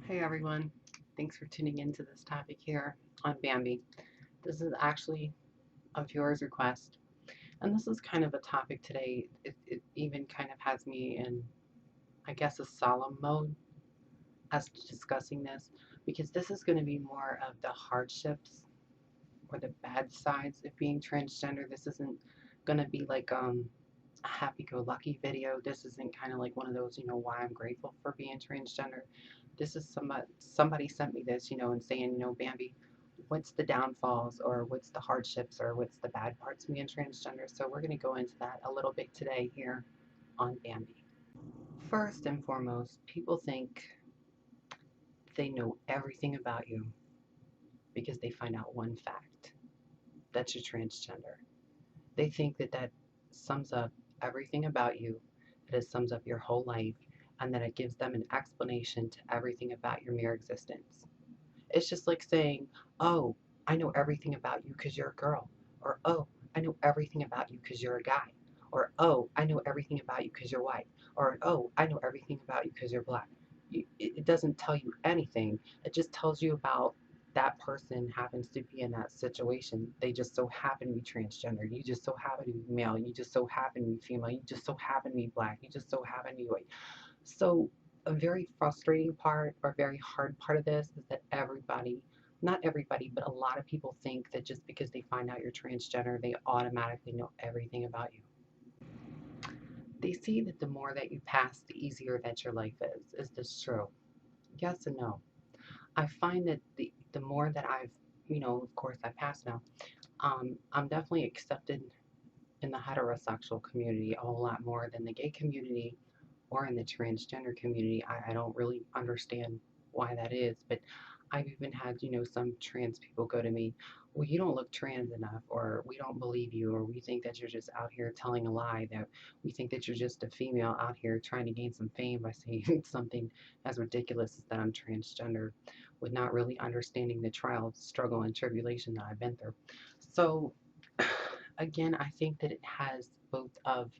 Hey everyone, thanks for tuning into this topic here on Bambie. This is actually a viewer's request, and this is kind of a topic today. It even kind of has me in, I guess, a solemn mode as to discussing this because this is going to be more of the hardships or the bad sides of being transgender. This isn't going to be like a happy-go-lucky video. This isn't kind of like one of those, why I'm grateful for being transgender. This is somebody sent me this, and saying, Bambi, what's the downfalls or what's the hardships or what's the bad parts of being transgender. So we're going to go into that a little bit today here on Bambi. First and foremost, people think they know everything about you because they find out one fact that you're transgender. They think that that sums up everything about you, that it sums up your whole life, and that it gives them an explanation to everything about your mere existence. It's just like saying, oh, I know everything about you because you're a girl. Or, oh, I know everything about you because you're a guy. Or, oh, I know everything about you because you're white. Or, oh, I know everything about you because you're black. It doesn't tell you anything. It just tells you about that person happens to be in that situation. They just so happen to be transgender. You just so happen to be male. You just so happen to be female. You just so happen to be black. You just so happen to be white. So a very frustrating part or very hard part of this is that everybody, not everybody, but a lot of people think that just because they find out you're transgender, they automatically know everything about you. They see that the more that you pass, the easier that your life is. Is this true? Yes and no. I find that the more that I've, of course I pass now, I'm definitely accepted in the heterosexual community a whole lot more than the gay community or in the transgender community. I don't really understand why that is, but I've even had, some trans people go to me, well, you don't look trans enough, or we don't believe you, or we think that you're just out here telling a lie, that we think that you're just a female out here trying to gain some fame by saying something as ridiculous as that I'm transgender, with not really understanding the trial, struggle, and tribulation that I've been through. So, again, I think that it has both of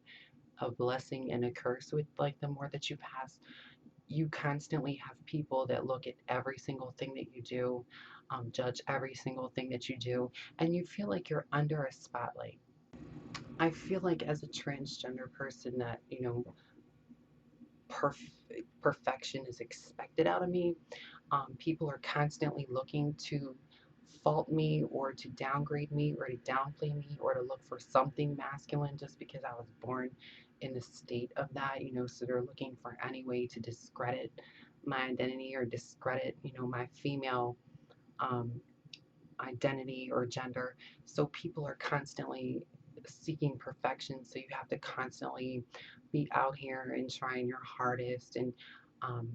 a blessing and a curse with like the more that you pass. You constantly have people that look at every single thing that you do, judge every single thing that you do, and you feel like you're under a spotlight. I feel like as a transgender person that, perfection is expected out of me. People are constantly looking to fault me or to downgrade me or to downplay me or to look for something masculine just because I was born in the state of that, so they're looking for any way to discredit my identity or discredit, my female um, identity or gender. So people are constantly seeking perfection. So you have to constantly be out here and trying your hardest and um,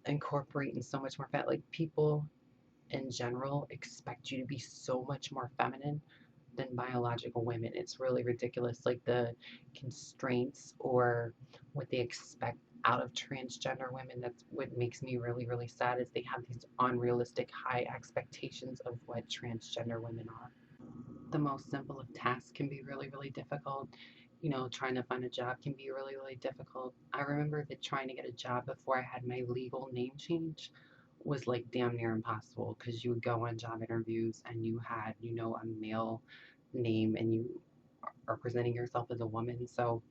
incorporating so much more fat. Like people in general expect you to be so much more feminine than biological women. It's really ridiculous. Like the constraints or what they expect out of transgender women. That's what makes me really, really sad is they have these unrealistic high expectations of what transgender women are. The most simple of tasks can be really, really difficult. Trying to find a job can be really, really difficult. I remember that trying to get a job before I had my legal name change was like damn near impossible because you would go on job interviews and you had, a male name and you are presenting yourself as a woman. So,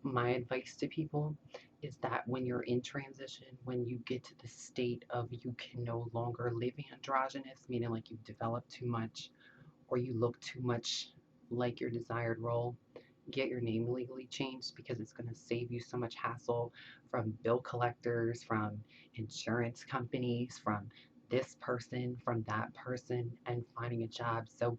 my advice to people is that when you're in transition, when you get to the state of you can no longer live androgynous, meaning like you've developed too much or you look too much like your desired role, get your name legally changed because it's going to save you so much hassle from bill collectors, from insurance companies, from this person, from that person, and finding a job. So,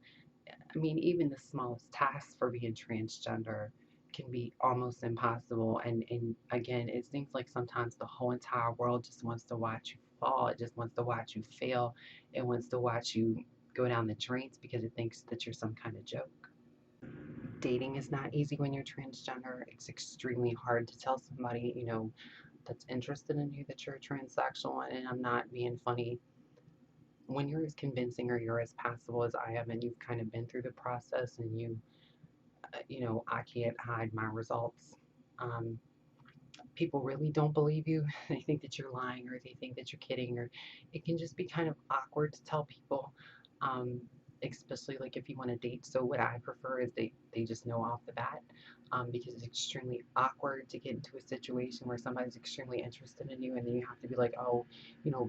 I mean, even the smallest tasks for being transgender can be almost impossible. And again, it seems like sometimes the whole entire world just wants to watch you fall. It just wants to watch you fail. It wants to watch you go down the drains because it thinks that you're some kind of joke. Dating is not easy when you're transgender. It's extremely hard to tell somebody, that's interested in you that you're a transsexual. And I'm not being funny. When you're as convincing or you're as passable as I am, and you've kind of been through the process, and I can't hide my results. Um, people really don't believe you. They think that you're lying, or they think that you're kidding, or it can just be kind of awkward to tell people, um, especially like if you want to date. So what I prefer is they just know off the bat, because it's extremely awkward to get into a situation where somebody's extremely interested in you, and then you have to be like, oh,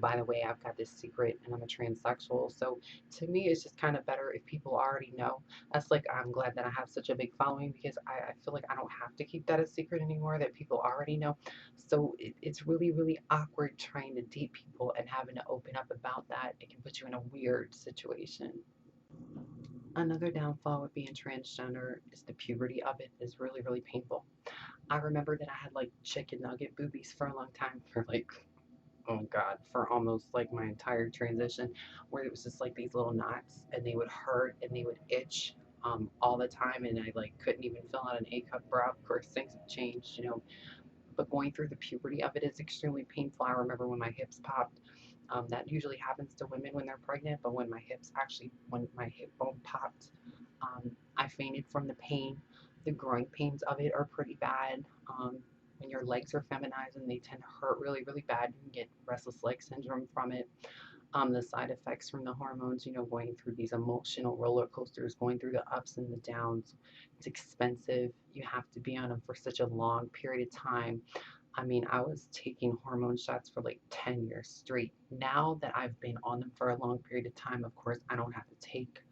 by the way, I've got this secret and I'm a transsexual. So to me, it's just kind of better if people already know. That's like, I'm glad that I have such a big following, because I feel like I don't have to keep that a secret anymore, that people already know. So it's really, really awkward trying to date people and having to open up about that. It can put you in a weird situation. Another downfall with being transgender is the puberty of it is really, really painful. I remember that I had like chicken nugget boobies for a long time, for like, oh God, for almost like my entire transition, where it was just like these little knots, and they would hurt and they would itch, all the time, and I like couldn't even fill out an A cup bra. Of course, things have changed. But going through the puberty of it is extremely painful. I remember when my hips popped. That usually happens to women when they're pregnant, but when my hip bone popped, I fainted from the pain. The growing pains of it are pretty bad. When your legs are feminized, and they tend to hurt really, really bad. You can get restless leg syndrome from it. The side effects from the hormones, going through these emotional roller coasters, going through the ups and the downs. It's expensive. You have to be on them for such a long period of time. I mean, I was taking hormone shots for like 10 years straight. Now that I've been on them for a long period of time, of course, I don't have to take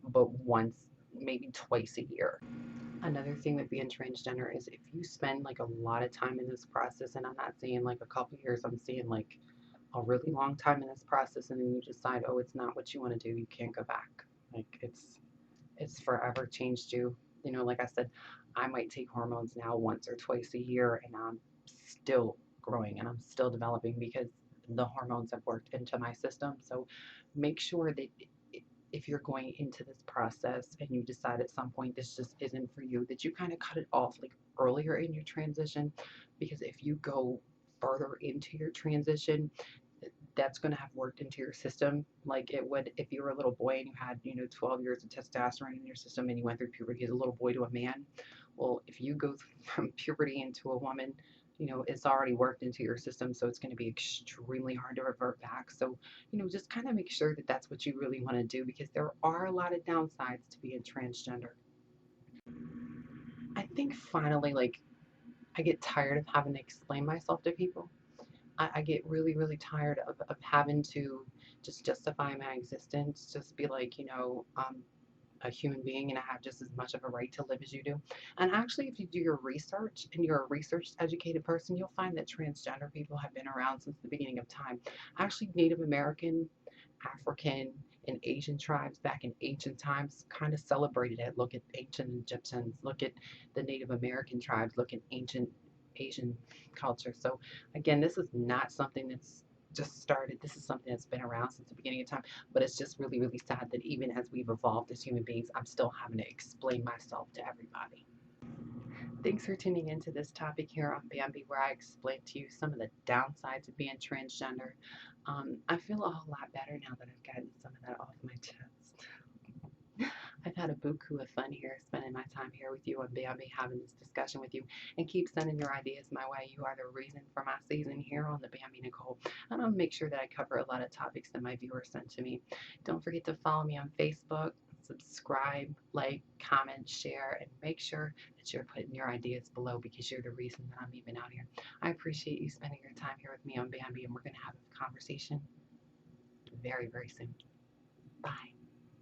but once, maybe twice a year. Another thing with being transgender is if you spend like a lot of time in this process, and I'm not saying like a couple years, I'm saying like a really long time in this process, and then you decide, oh, it's not what you want to do, you can't go back. Like it's forever changed you. Like I said, I might take hormones now once or twice a year, and I'm still growing and I'm still developing because the hormones have worked into my system. So make sure that if you're going into this process and you decide at some point this just isn't for you, that you kind of cut it off like earlier in your transition, because if you go further into your transition, that's going to have worked into your system like it would if you were a little boy and you had 12 years of testosterone in your system, and you went through puberty as a little boy to a man. Well, if you go from puberty into a woman, it's already worked into your system, so it's going to be extremely hard to revert back. So just kind of make sure that that's what you really want to do, because there are a lot of downsides to being transgender. I think finally, like, I get tired of having to explain myself to people. I get really, really tired of having to just justify my existence, just be like, I'm a human being and I have just as much of a right to live as you do. And actually, if you do your research and you're a research educated person, you'll find that transgender people have been around since the beginning of time. Actually, Native American, African, and Asian tribes back in ancient times kind of celebrated it. Look at ancient Egyptians, look at the Native American tribes, look at ancient Asian culture. So again, this is not something that's just started. This is something that's been around since the beginning of time, but it's just really, really sad that even as we've evolved as human beings, I'm still having to explain myself to everybody. Thanks for tuning into this topic here on Bambie, where I explain to you some of the downsides of being transgender. I feel a whole lot better now that I've gotten some of that off my chest. I've had a buku of fun here, spending my time here with you on Bambie, having this discussion with you, and keep sending your ideas my way. You are the reason for my season here on the Bambie Nicole, and I'll make sure that I cover a lot of topics that my viewers send to me. Don't forget to follow me on Facebook, subscribe, like, comment, share, and make sure that you're putting your ideas below, because you're the reason that I'm even out here. I appreciate you spending your time here with me on Bambie, and we're going to have a conversation very, very soon. Bye.